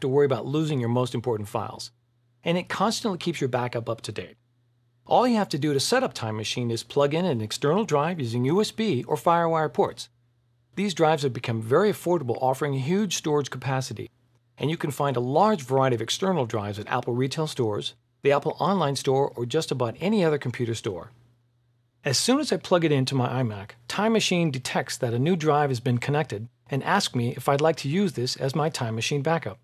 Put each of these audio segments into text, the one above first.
have to worry about losing your most important files, and it constantly keeps your backup up to date. All you have to do to set up Time Machine is plug in an external drive using USB or FireWire ports. These drives have become very affordable, offering a huge storage capacity, and you can find a large variety of external drives at Apple retail stores, the Apple online store, or just about any other computer store. As soon as I plug it into my iMac, Time Machine detects that a new drive has been connected and asks me if I'd like to use this as my Time Machine backup.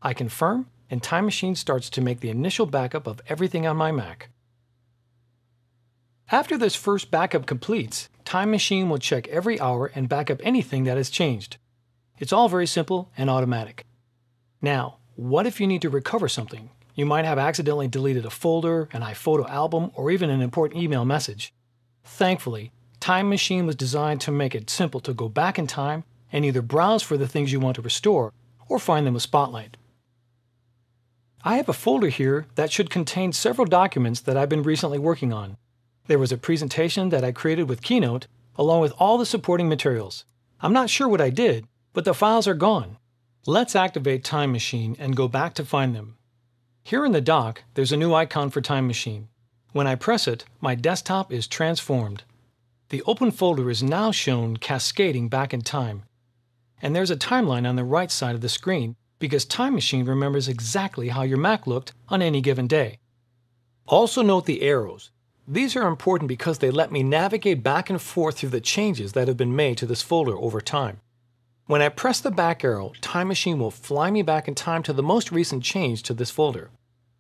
I confirm, and Time Machine starts to make the initial backup of everything on my Mac. After this first backup completes, Time Machine will check every hour and back up anything that has changed. It's all very simple and automatic. Now, what if you need to recover something? You might have accidentally deleted a folder, an iPhoto album, or even an important email message. Thankfully, Time Machine was designed to make it simple to go back in time and either browse for the things you want to restore or find them with Spotlight. I have a folder here that should contain several documents that I've been recently working on. There was a presentation that I created with Keynote along with all the supporting materials. I'm not sure what I did, but the files are gone. Let's activate Time Machine and go back to find them. Here in the dock, there's a new icon for Time Machine. When I press it, my desktop is transformed. The open folder is now shown cascading back in time. And there's a timeline on the right side of the screen because Time Machine remembers exactly how your Mac looked on any given day. Also note the arrows. These are important because they let me navigate back and forth through the changes that have been made to this folder over time. When I press the back arrow, Time Machine will fly me back in time to the most recent change to this folder.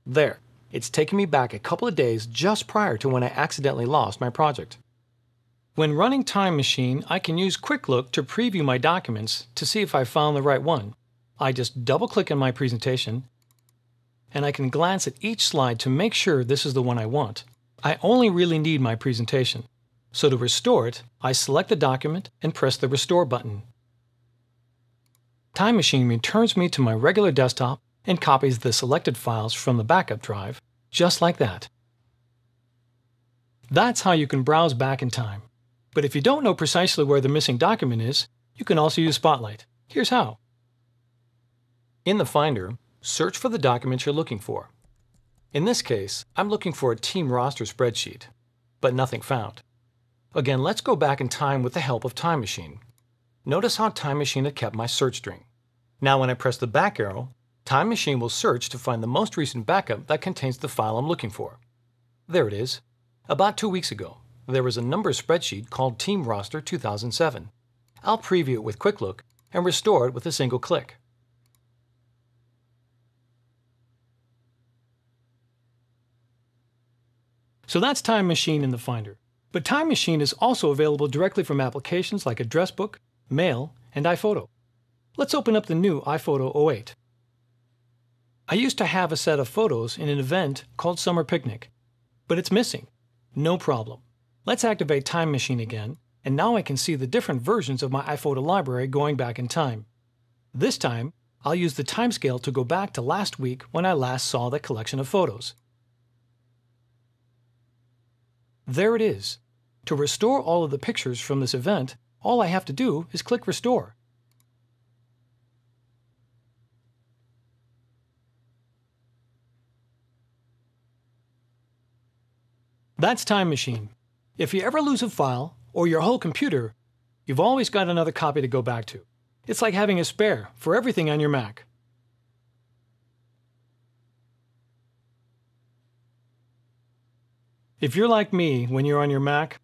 There, it's taken me back a couple of days just prior to when I accidentally lost my project. When running Time Machine, I can use Quick Look to preview my documents to see if I found the right one. I just double-click on my presentation, and I can glance at each slide to make sure this is the one I want. I only really need my presentation. So to restore it, I select the document and press the Restore button. Time Machine returns me to my regular desktop and copies the selected files from the backup drive, just like that. That's how you can browse back in time. But if you don't know precisely where the missing document is, you can also use Spotlight. Here's how. In the Finder, search for the document you're looking for. In this case, I'm looking for a team roster spreadsheet, but nothing found. Again, let's go back in time with the help of Time Machine. Notice how Time Machine had kept my search string. Now when I press the back arrow, Time Machine will search to find the most recent backup that contains the file I'm looking for. There it is. About 2 weeks ago, there was a numbers spreadsheet called Team Roster 2007. I'll preview it with Quick Look and restore it with a single click. So that's Time Machine in the Finder. But Time Machine is also available directly from applications like Address Book, Mail, and iPhoto. Let's open up the new iPhoto 08. I used to have a set of photos in an event called Summer Picnic, but it's missing. No problem. Let's activate Time Machine again, and now I can see the different versions of my iPhoto library going back in time. This time, I'll use the timescale to go back to last week when I last saw the collection of photos. There it is. To restore all of the pictures from this event, all I have to do is click Restore. That's Time Machine. If you ever lose a file, or your whole computer, you've always got another copy to go back to. It's like having a spare for everything on your Mac. If you're like me when you're on your Mac,